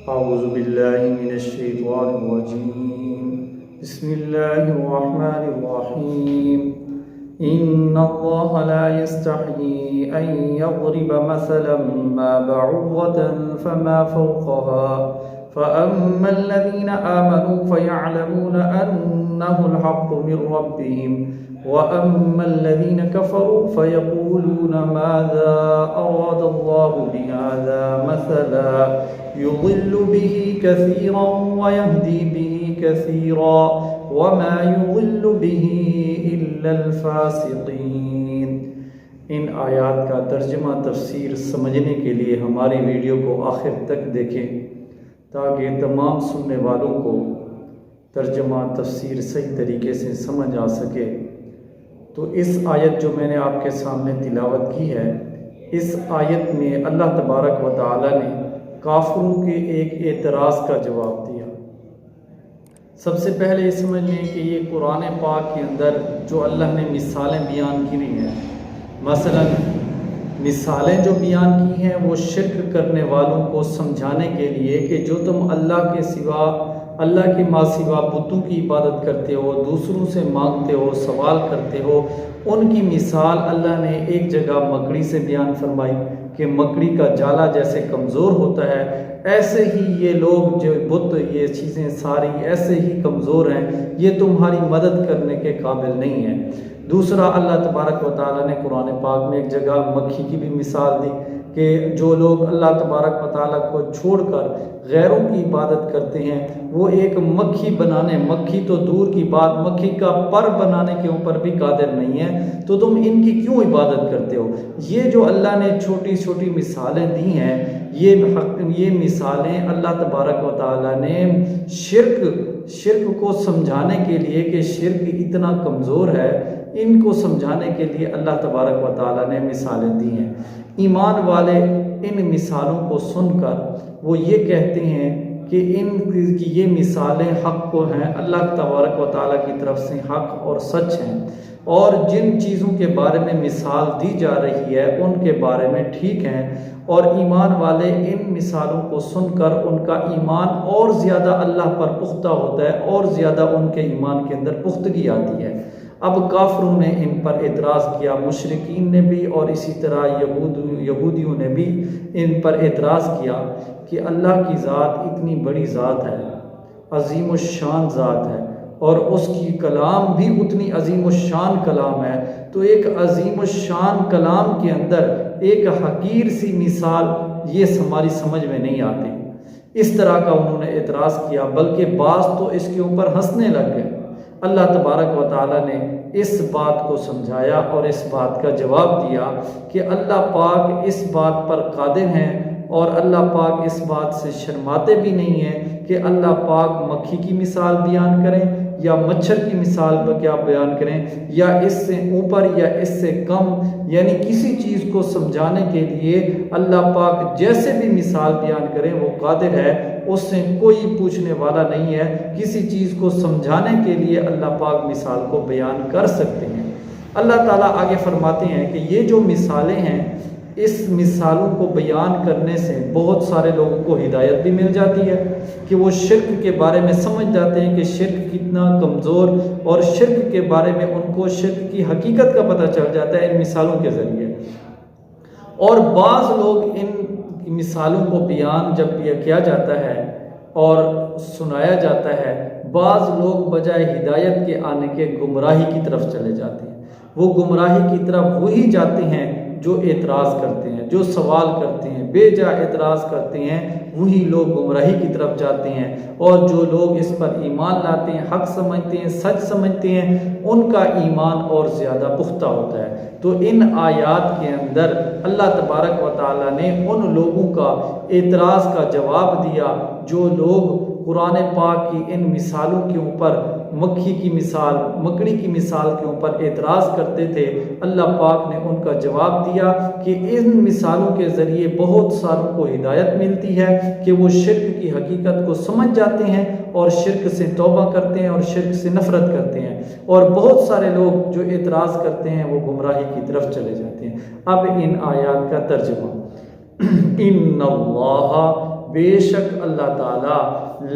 أعوذ بالله من الشيطان الرجيم بسم الله الرحمن الرحيم إن الله لا يستحيي أن يضرب مثلا ما بعوضة فما فوقها فأما الذين آمنوا فيعلمون أنه الحق من ربهم وأما الذين كفروا فيقولون ماذا أراد الله بهذا مثلا يضل به كثيرا ويهدي به كثيرا وما يضل به إلا الفاسقين۔ ان آیات کا ترجمہ تفسیر سمجھنے کے لیے ہماری ویڈیو کو آخر تک دیکھیں تاکہ تمام سننے والوں کو ترجمہ تفسیر صحیح طریقے سے سمجھ آ سکے۔ تو اس آیت جو میں نے آپ کے سامنے تلاوت کی ہے، اس آیت میں اللہ تبارک و تعالی نے کافروں کے ایک اعتراض کا جواب دیا۔ سب سے پہلے یہ سمجھ لیں کہ یہ قرآن پاک کے اندر جو اللہ نے مثالیں بیان کی ہوئی ہیں، مثلا مثالیں جو بیان کی ہیں وہ شرک کرنے والوں کو سمجھانے کے لیے کہ جو تم اللہ کے سوا، اللہ کے ماں سوا بتوں کی عبادت کرتے ہو، دوسروں سے مانگتے ہو، سوال کرتے ہو، ان کی مثال اللہ نے ایک جگہ مکڑی سے بیان فرمائی کہ مکڑی کا جالا جیسے کمزور ہوتا ہے، ایسے ہی یہ لوگ جو بت، یہ چیزیں ساری ایسے ہی کمزور ہیں، یہ تمہاری مدد کرنے کے قابل نہیں ہیں۔ دوسرا، اللہ تبارک و تعالیٰ نے قرآن پاک میں ایک جگہ مکھی کی بھی مثال دی کہ جو لوگ اللہ تبارک و تعالیٰ کو چھوڑ کر غیروں کی عبادت کرتے ہیں، وہ ایک مکھی بنانے، مکھی تو دور کی بات، مکھی کا پر بنانے کے اوپر بھی قادر نہیں ہے، تو تم ان کی کیوں عبادت کرتے ہو؟ یہ جو اللہ نے چھوٹی چھوٹی مثالیں دی ہیں، یہ مثالیں اللہ تبارک و تعالیٰ نے شرک کو سمجھانے کے لیے کہ شرک اتنا کمزور ہے، ان کو سمجھانے کے لیے اللہ تبارک و تعالیٰ نے مثالیں دی ہیں۔ ایمان والے ان مثالوں کو سن کر وہ یہ کہتے ہیں کہ یہ مثالیں حق کو ہیں، اللہ تبارک و تعالیٰ کی طرف سے حق اور سچ ہیں، اور جن چیزوں کے بارے میں مثال دی جا رہی ہے ان کے بارے میں ٹھیک ہیں، اور ایمان والے ان مثالوں کو سن کر ان کا ایمان اور زیادہ اللہ پر پختہ ہوتا ہے، اور زیادہ ان کے ایمان کے اندر پختگی آتی ہے۔ اب کافروں نے ان پر اعتراض کیا، مشرکین نے بھی اور اسی طرح یہودیوں نے بھی ان پر اعتراض کیا کہ اللہ کی ذات اتنی بڑی ذات ہے، عظیم الشان ذات ہے، اور اس کی کلام بھی اتنی عظیم الشان کلام ہے، تو ایک عظیم الشان کلام کے اندر ایک حقیر سی مثال یہ ہماری سمجھ میں نہیں آتی۔ اس طرح کا انہوں نے اعتراض کیا، بلکہ بعض تو اس کے اوپر ہنسنے لگ گئے۔ اللہ تبارک و تعالیٰ نے اس بات کو سمجھایا اور اس بات کا جواب دیا کہ اللہ پاک اس بات پر قادر ہیں، اور اللہ پاک اس بات سے شرماتے بھی نہیں ہیں کہ اللہ پاک مکھی کی مثال بیان کریں یا مچھر کی مثال کیا بیان کریں، یا اس سے اوپر یا اس سے کم، یعنی کسی چیز کو سمجھانے کے لیے اللہ پاک جیسے بھی مثال بیان کریں وہ قادر ہے، اس سے کوئی پوچھنے والا نہیں ہے۔ کسی چیز کو سمجھانے کے لیے اللہ پاک مثال کو بیان کر سکتے ہیں۔ اللہ تعالیٰ آگے فرماتے ہیں کہ یہ جو مثالیں ہیں، اس مثالوں کو بیان کرنے سے بہت سارے لوگوں کو ہدایت بھی مل جاتی ہے کہ وہ شرک کے بارے میں سمجھ جاتے ہیں کہ شرک کتنا کمزور، اور شرک کے بارے میں ان کو شرک کی حقیقت کا پتہ چل جاتا ہے ان مثالوں کے ذریعے۔ اور بعض لوگ ان مثالوں کو بیان جب کیا جاتا ہے اور سنایا جاتا ہے، بعض لوگ بجائے ہدایت کے آنے کے گمراہی کی طرف چلے جاتے ہیں۔ وہ گمراہی کی طرف وہی جاتے ہیں جو اعتراض کرتے ہیں، جو سوال کرتے ہیں، بے جا اعتراض کرتے ہیں، وہی لوگ گمراہی کی طرف جاتے ہیں، اور جو لوگ اس پر ایمان لاتے ہیں، حق سمجھتے ہیں، سچ سمجھتے ہیں، ان کا ایمان اور زیادہ پختہ ہوتا ہے۔ تو ان آیات کے اندر اللہ تبارک و تعالیٰ نے ان لوگوں کا اعتراض کا جواب دیا جو لوگ قرآن پاک کی ان مثالوں کے اوپر، مکھی کی مثال، مکڑی کی مثال کے اوپر اعتراض کرتے تھے۔ اللہ پاک نے ان کا جواب دیا کہ ان مثالوں کے ذریعے بہت ساروں کو ہدایت ملتی ہے کہ وہ شرک کی حقیقت کو سمجھ جاتے ہیں اور شرک سے توبہ کرتے ہیں اور شرک سے نفرت کرتے ہیں، اور بہت سارے لوگ جو اعتراض کرتے ہیں وہ گمراہی کی طرف چلے جاتے ہیں۔ اب ان آیات کا ترجمہ، ان اللہ بے شک اللہ تعالیٰ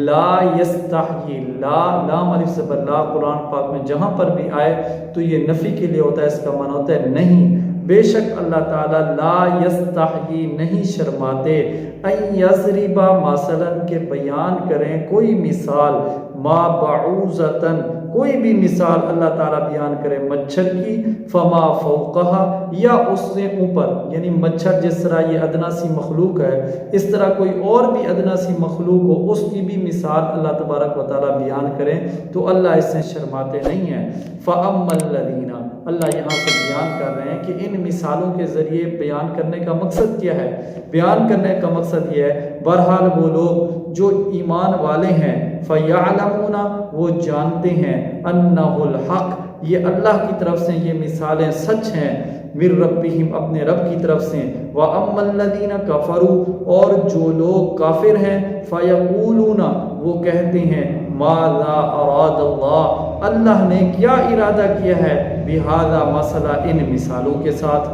لا یستحیی، لام الف زبر لا قرآن پاک میں جہاں پر بھی آئے تو یہ نفی کے لیے ہوتا ہے، اس کا معنی ہوتا ہے نہیں، بے شک اللہ تعالیٰ لا یستحیی نہیں شرماتے، ان یضربا مثلا کہ بیان کریں کوئی مثال، ما بعوضۃ کوئی بھی مثال اللہ تعالیٰ بیان کرے مچھر کی، فما فوقہا یا اس سے اوپر، یعنی مچھر جس طرح یہ ادنا سی مخلوق ہے اس طرح کوئی اور بھی ادنا سی مخلوق ہو اس کی بھی مثال اللہ تبارک و تعالیٰ بیان کریں تو اللہ اس سے شرماتے نہیں ہیں۔ فَأَمَّا الَّذِينَ، اللہ یہاں سے بیان کر رہے ہیں کہ ان مثالوں کے ذریعے بیان کرنے کا مقصد کیا ہے، بیان کرنے کا مقصد یہ ہے بہرحال وہ لوگ جو ایمان والے ہیں، فَيَعْلَمُونَ وہ جانتے ہیں، أَنَّهُ الْحَقِّ یہ اللہ کی طرف سے یہ مثالیں سچ ہیں، مِن رَبِّهِمْ اپنے رب کی طرف سے، وَأَمَّا الَّذِينَ كَفَرُوا اور جو لوگ کافر ہیں، فَيَقُولُونَ وہ کہتے ہیں، مَاذَا أَرَادَ اللَّهُ اللہ نے کیا ارادہ کیا ہے، بِهَذَا مسئلہ ان مثالوں کے ساتھ،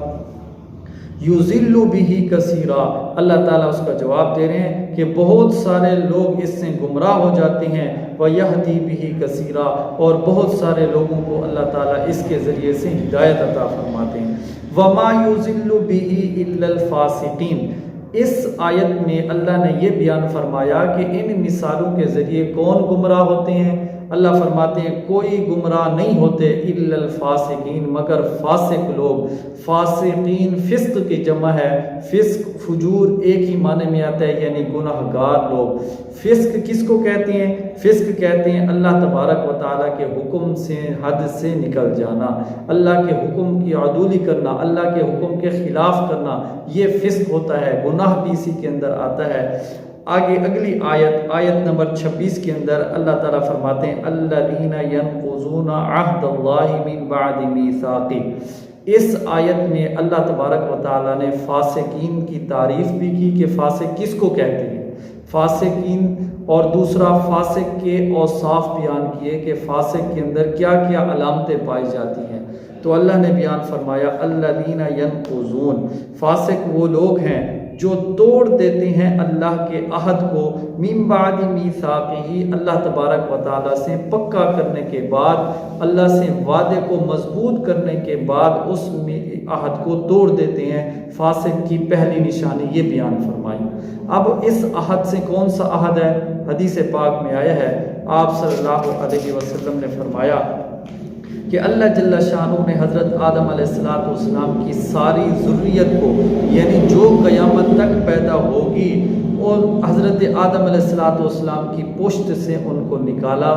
یُضِلُّ بِهِ کثیرا اللہ تعالیٰ اس کا جواب دے رہے ہیں کہ بہت سارے لوگ اس سے گمراہ ہو جاتے ہیں، وَيَهْدِي بِهِ کثیرا اور بہت سارے لوگوں کو اللہ تعالیٰ اس کے ذریعے سے ہدایت عطا فرماتے ہیں۔ وَمَا يُضِلُّ بِهِ إِلَّا الْفَاسِقِينَ اس آیت میں اللہ نے یہ بیان فرمایا کہ ان مثالوں کے ذریعے کون گمراہ ہوتے ہیں، اللہ فرماتے ہیں کوئی گمراہ نہیں ہوتے الا الفاسقین مگر فاسق لوگ، فاسقین فسق کی جمع ہے، فسق فجور ایک ہی معنی میں آتا ہے یعنی گناہ گار لوگ۔ فسق کس کو کہتے ہیں؟ فسق کہتے ہیں اللہ تبارک و تعالیٰ کے حکم سے حد سے نکل جانا، اللہ کے حکم کی عدولی کرنا، اللہ کے حکم کے خلاف کرنا، یہ فسق ہوتا ہے، گناہ بھی اسی کے اندر آتا ہے۔ آگے اگلی آیت نمبر 26 کے اندر اللہ تعالیٰ فرماتے ہیں الذین ینقضون عہد اللہ من بعد میثاقہ اس آیت میں اللہ تبارک و تعالیٰ نے فاسقین کی تعریف بھی کی کہ فاسق کس کو کہتے ہیں، فاسقین، اور دوسرا فاسق کے اوصاف بیان کیے کہ فاسق کے اندر کیا کیا علامتیں پائی جاتی ہیں، تو اللہ نے بیان فرمایا الذین ینقضون فاسق وہ لوگ ہیں جو توڑ دیتے ہیں اللہ کے عہد کو، من بعد میثاقہ اللہ تبارک و تعالیٰ سے پکا کرنے کے بعد، اللہ سے وعدے کو مضبوط کرنے کے بعد اس عہد کو توڑ دیتے ہیں، فاسق کی پہلی نشانی یہ بیان فرمائی۔ اب اس عہد سے کون سا عہد ہے؟ حدیث پاک میں آیا ہے، آپ صلی اللہ علیہ وسلم نے فرمایا کہ اللہ جل شانہ نے حضرت آدم علیہ السلام کی ساری ذریت کو، یعنی جو قیامت تک پیدا ہوگی، اور حضرت آدم علیہ السلام کی پشت سے ان کو نکالا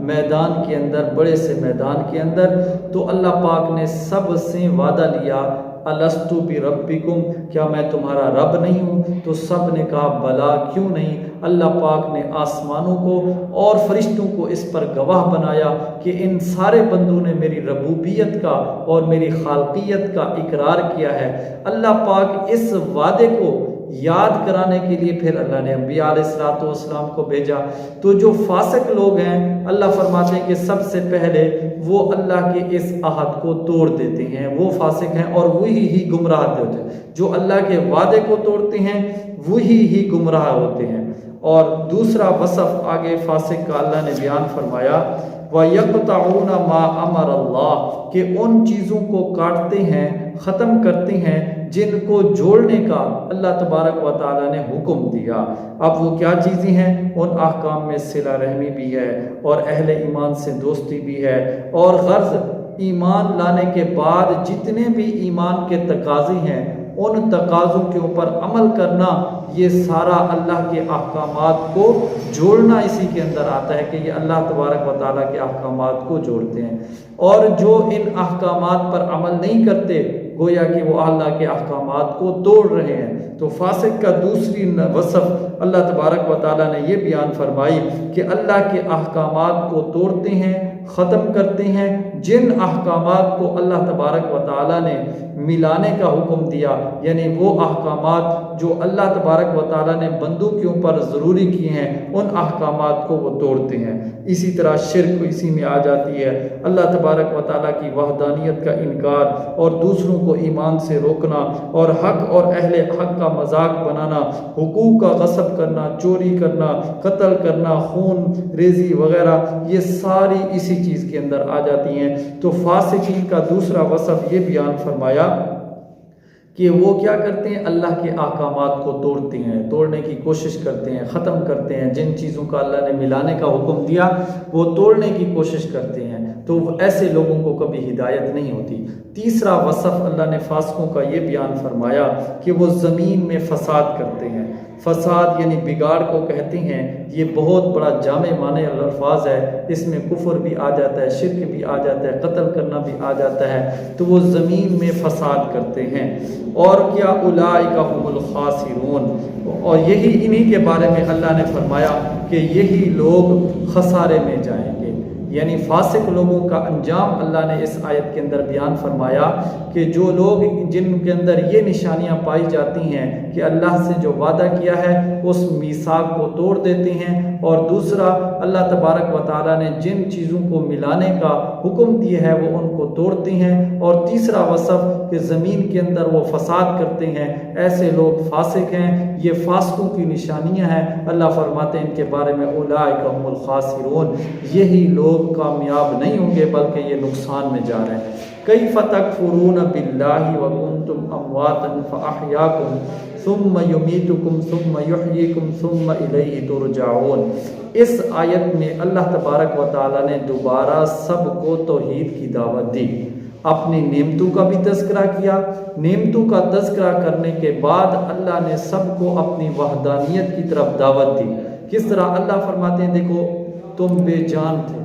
میدان کے اندر، بڑے سے میدان کے اندر، تو اللہ پاک نے سب سے وعدہ لیا الستُ بربکم کیا میں تمہارا رب نہیں ہوں؟ تو سب نے کہا بلا کیوں نہیں۔ اللہ پاک نے آسمانوں کو اور فرشتوں کو اس پر گواہ بنایا کہ ان سارے بندوں نے میری ربوبیت کا اور میری خالقیت کا اقرار کیا ہے۔ اللہ پاک اس وعدے کو یاد کرانے کے لیے پھر اللہ نے انبیاء علیہ السلام کو بھیجا۔ تو جو فاسق لوگ ہیں اللہ فرماتے ہیں کہ سب سے پہلے وہ اللہ کے اس عہد کو توڑ دیتے ہیں، وہ فاسق ہیں، اور وہی ہی گمراہ ہوتے ہیں۔ جو اللہ کے وعدے کو توڑتے ہیں وہی ہی گمراہ ہوتے ہیں۔ اور دوسرا وصف آگے فاسق کا اللہ نے بیان فرمایا وَيَقْطَعُونَ مَا أَمَرَ اللَّهُ کہ ان چیزوں کو کاٹتے ہیں، ختم کرتے ہیں جن کو جوڑنے کا اللہ تبارک و تعالیٰ نے حکم دیا۔ اب وہ کیا چیزیں ہیں؟ ان احکام میں صلہ رحمی بھی ہے، اور اہل ایمان سے دوستی بھی ہے، اور غرض ایمان لانے کے بعد جتنے بھی ایمان کے تقاضے ہیں ان تقاضوں کے اوپر عمل کرنا، یہ سارا اللہ کے احکامات کو جوڑنا اسی کے اندر آتا ہے کہ یہ اللہ تبارک و تعالیٰ کے احکامات کو جوڑتے ہیں۔ اور جو ان احکامات پر عمل نہیں کرتے گویا کہ وہ اللہ کے احکامات کو توڑ رہے ہیں۔ تو فاسق کا دوسری وصف اللہ تبارک و تعالیٰ نے یہ بیان فرمائی کہ اللہ کے احکامات کو توڑتے ہیں، ختم کرتے ہیں، جن احکامات کو اللہ تبارک و تعالیٰ نے ملانے کا حکم دیا، یعنی وہ احکامات جو اللہ تبارک و تعالیٰ نے بندوں کے اوپر ضروری کیے ہیں ان احکامات کو وہ توڑتے ہیں۔ اسی طرح شرک اسی میں آ جاتی ہے، اللہ تبارک و تعالیٰ کی وحدانیت کا انکار اور دوسروں کو ایمان سے روکنا اور حق اور اہل حق کا مذاق بنانا، حقوق کا غصب کرنا، چوری کرنا، قتل کرنا، خون ریزی وغیرہ، یہ ساری اسی چیز کے اندر آ جاتی ہیں۔ تو فاسقین کا دوسرا وصف یہ بیان فرمایا کہ وہ کیا کرتے ہیں، اللہ کے احکامات کو توڑتے ہیں، توڑنے کی کوشش کرتے ہیں، ختم کرتے ہیں، جن چیزوں کا اللہ نے ملانے کا حکم دیا وہ توڑنے کی کوشش کرتے ہیں، تو ایسے لوگوں کو کبھی ہدایت نہیں ہوتی۔ تیسرا وصف اللہ نے فاسقوں کا یہ بیان فرمایا کہ وہ زمین میں فساد کرتے ہیں۔ فساد یعنی بگاڑ کو کہتے ہیں، یہ بہت بڑا جامع معنی الفاظ ہے، اس میں کفر بھی آ جاتا ہے، شرک بھی آ جاتا ہے، قتل کرنا بھی آ جاتا ہے، تو وہ زمین میں فساد کرتے ہیں۔ اور کیا اولئک هم الخاسرون، اور یہی انہی کے بارے میں اللہ نے فرمایا کہ یہی لوگ خسارے میں جائیں گے، یعنی فاسق لوگوں کا انجام اللہ نے اس آیت کے اندر بیان فرمایا کہ جو لوگ جن کے اندر یہ نشانیاں پائی جاتی ہیں کہ اللہ سے جو وعدہ کیا ہے اس میثاق کو توڑ دیتے ہیں، اور دوسرا اللہ تبارک و تعالیٰ نے جن چیزوں کو ملانے کا حکم دیا ہے وہ ان کو توڑتے ہیں، اور تیسرا وصف کہ زمین کے اندر وہ فساد کرتے ہیں، ایسے لوگ فاسق ہیں، یہ فاسقوں کی نشانیاں ہیں۔ اللہ فرماتے ہیں ان کے بارے میں اولئک هم الخاسرون، یہی لوگ کامیاب نہیں ہوں گے بلکہ یہ نقصان میں جا رہے ہیں۔ کیف تکفرون باللہ وکنتم امواتا فاحیاکم ثم یمیتکم ثم یحییکم ثم الیہ ترجعون۔ اس آیت میں اللہ تبارک و تعالیٰ نے دوبارہ سب کو توحید کی دعوت دی، اپنی نعمتوں کا بھی تذکرہ کیا۔ نعمتوں کا تذکرہ کرنے کے بعد اللہ نے سب کو اپنی وحدانیت کی طرف دعوت دی۔ کس طرح؟ اللہ فرماتے ہیں دیکھو تم بے جان تھے،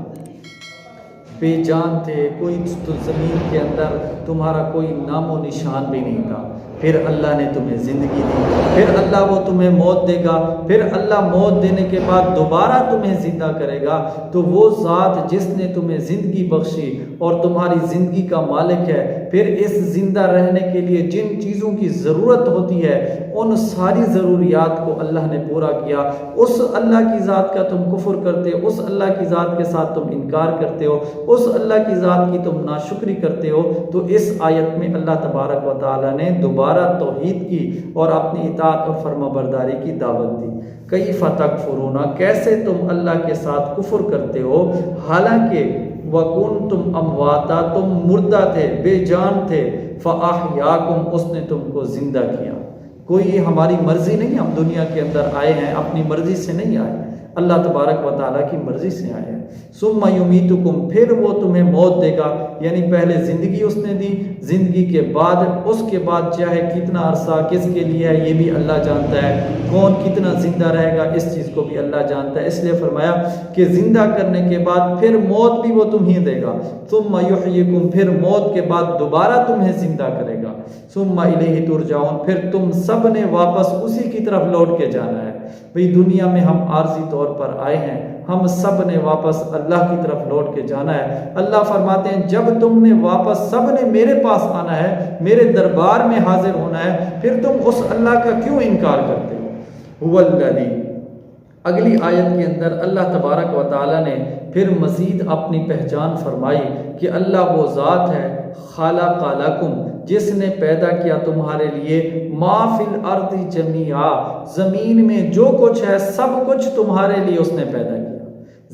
بے جان تھے، کوئی تو زمین کے اندر تمہارا کوئی نام و نشان بھی نہیں تھا، پھر اللہ نے تمہیں زندگی دی، پھر اللہ وہ تمہیں موت دے گا، پھر اللہ موت دینے کے بعد دوبارہ تمہیں زندہ کرے گا۔ تو وہ ذات جس نے تمہیں زندگی بخشی اور تمہاری زندگی کا مالک ہے، پھر اس زندہ رہنے کے لیے جن چیزوں کی ضرورت ہوتی ہے ان ساری ضروریات کو اللہ نے پورا کیا۔ اس اللہ کی ذات کا تم کفر کرتے ہو، اس اللہ کی ذات کے ساتھ تم انکار کرتے ہو، اس اللہ کی ذات کی تم ناشکری کرتے ہو، تو اس آیت میں اللہ تبارک و تعالیٰ نے دوبارہ توحید کی اور اپنی اطاعت اور فرما برداری کی دعوت دی۔ کیف تکفرون، کیسے تم اللہ کے ساتھ کفر کرتے ہو حالانکہ وکنتم امواتا، تم مردہ تھے، بے جان تھے، فاحیاکم، اس نے تم کو زندہ کیا۔ کوئی ہماری مرضی نہیں، ہم دنیا کے اندر آئے ہیں، اپنی مرضی سے نہیں آئے، اللہ تبارک و تعالیٰ کی مرضی سے آئے ہیں۔ ثم یمیتکم، پھر وہ تمہیں موت دے گا، یعنی پہلے زندگی اس نے دی، زندگی کے بعد اس کے بعد چاہے کتنا عرصہ کس کے لیے ہے یہ بھی اللہ جانتا ہے، کون کتنا زندہ رہے گا اس چیز کو بھی اللہ جانتا ہے، اس لیے فرمایا کہ زندہ کرنے کے بعد پھر موت بھی وہ تمہیں دے گا۔ ثم یحییکم، پھر موت کے بعد دوبارہ تمہیں زندہ کرے گا۔ ثم الیہ ترجعون، پھر تم سب نے واپس اسی کی طرف لوٹ کے جانا ہے۔ بھئی دنیا میں ہم عارضی طور پر آئے ہیں، ہم سب نے واپس اللہ کی طرف لوٹ کے جانا ہے۔ اللہ فرماتے ہیں جب تم نے واپس سب نے میرے پاس آنا ہے، میرے دربار میں حاضر ہونا ہے، پھر تم اس اللہ کا کیوں انکار کرتے ہو؟ هو الذی، اگلی آیت کے اندر اللہ تبارک و تعالیٰ نے پھر مزید اپنی پہچان فرمائی کہ اللہ وہ ذات ہے، خلق لکم، جس نے پیدا کیا تمہارے لیے، ما فی الارض جمیعا، زمین میں جو کچھ ہے سب کچھ تمہارے لیے اس نے پیدا کیا۔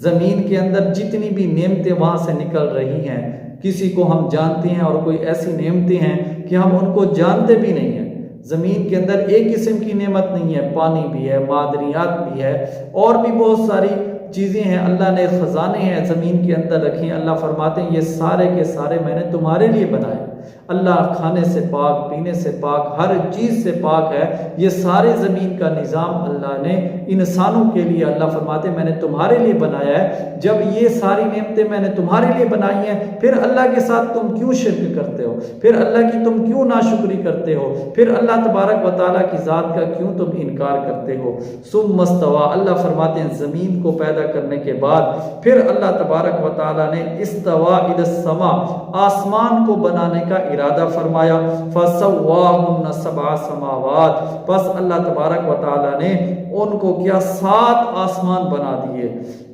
زمین کے اندر جتنی بھی نعمتیں وہاں سے نکل رہی ہیں، کسی کو ہم جانتے ہیں اور کوئی ایسی نعمتیں ہیں کہ ہم ان کو جانتے بھی نہیں ہیں۔ زمین کے اندر ایک قسم کی نعمت نہیں ہے، پانی بھی ہے، معدنیات بھی ہے، اور بھی بہت ساری چیزیں ہیں، اللہ نے خزانے ہیں زمین کے اندر رکھے ہیں۔ اللہ فرماتے ہیں یہ سارے کے سارے میں نے تمہارے لیے بنائے۔ اللہ کھانے سے پاک، پینے سے پاک، ہر چیز سے پاک ہے۔ یہ سارے زمین کا نظام اللہ نے انسانوں کے لیے، اللہ فرماتے ہیں میں نے تمہارے لیے بنایا ہے۔ جب یہ ساری نعمتیں میں نے تمہارے لیے بنائی ہیں، پھر اللہ کے ساتھ تم کیوں شرک کرتے ہو؟ پھر اللہ کی تم کیوں ناشکری کرتے ہو؟ پھر اللہ تبارک و تعالیٰ کی ذات کا کیوں تم انکار کرتے ہو؟ ثم استویٰ، اللہ فرماتے ہیں زمین کو پیدا کرنے کے بعد پھر اللہ تبارک و تعالیٰ نے استویٰ الی السماء، آسمان کو بنانے کا ارادہ فرمایا۔ فسواہن سبع سماوات، پس اللہ تبارک و تعالیٰ نے ان کو کیا 7 آسمان بنا دیے۔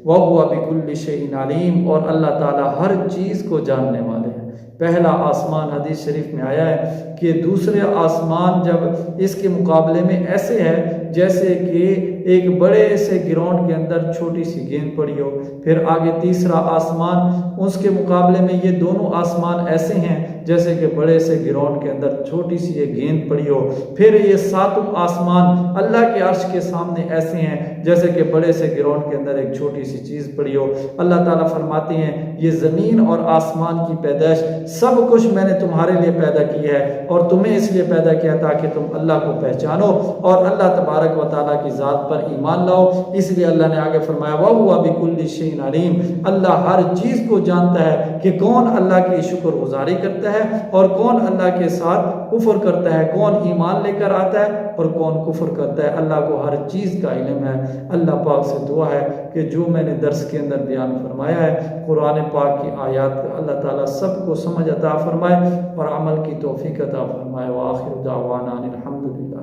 وَهُوَ بِكُلِّ شَيْءٍ عَلِيمٌ، اور اللہ تعالیٰ ہر چیز کو جاننے والے ہیں۔ پہلا آسمان حدیث شریف میں آیا ہے کہ دوسرے آسمان جب اس کے مقابلے میں ایسے ہے جیسے کہ ایک بڑے سے گراؤنڈ کے اندر چھوٹی سی گیند پڑی ہو. پھر آگے تیسرا آسمان، اس کے مقابلے میں یہ دونوں آسمان ایسے ہیں جیسے کہ بڑے سے گراؤنڈ کے اندر چھوٹی سی یہ گیند پڑی ہو. پھر یہ ساتوں آسمان اللہ کے عرش کے سامنے ایسے ہیں جیسے کہ بڑے سے گراؤنڈ کے اندر ایک چھوٹی سی چیز پڑی ہو. اللہ تعالیٰ فرماتے ہیں یہ زمین اور آسمان کی پیدائش سب کچھ میں نے تمہارے لیے پیدا کی ہے اور تمہیں اس لیے پیدا کیا تاکہ تم اللہ کو پہچانو اور اللہ تبارک و تعالیٰ کی ذات پر ایمان لاؤ. اس لیے اللہ نے آگے فرمایا وَهُوَ بِكُلِّ شَيْءٍ عَلِيمٌ، اللہ ہر چیز کو جانتا ہے کہ کون اللہ کی شکر گزاری کرتا ہے اور کون اللہ کے ساتھ کفر کرتا ہے، کون ایمان لے کر آتا ہے اور کون کفر کرتا ہے. اللہ کو ہر چیز کا علم ہے. اللہ پاک سے دعا ہے کہ جو میں نے درس کے اندر بیان فرمایا ہے قرآن پاک کی آیات کا اللہ تعالیٰ سب کو سمجھ عطا فرمائے اور عمل کی توفیق عطا فرمائے. وآخر دعوانا الحمدللہ.